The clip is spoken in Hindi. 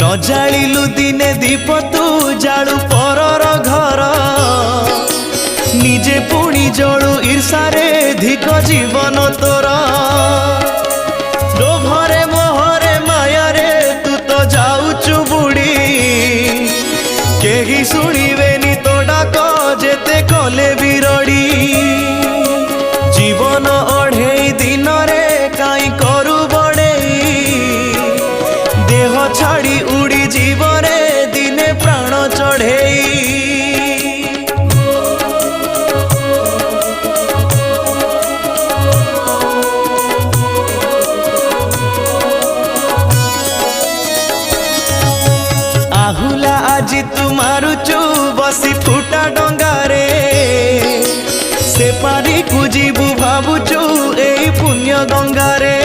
न जाळिलु दिने दीप तू जाळु परर घर निजे पुणी जळु ईर्षारे धिक जीवन तोर लोभरे मोहरे मायारे तू तो जाउचु बुड़ी केही शुणिबेनी तो डाक जेते कले बिरड़ी जीवन अढ़ेई दिन रे काई करू बड़ेई देह छाड़ी उड़ी जीवरे दिने प्राण चढ़ेई आहुला आज तू मारुचु बसी फुटा डंगारे से पारी को जीवु भावुचु एई पुण्य गंगारे।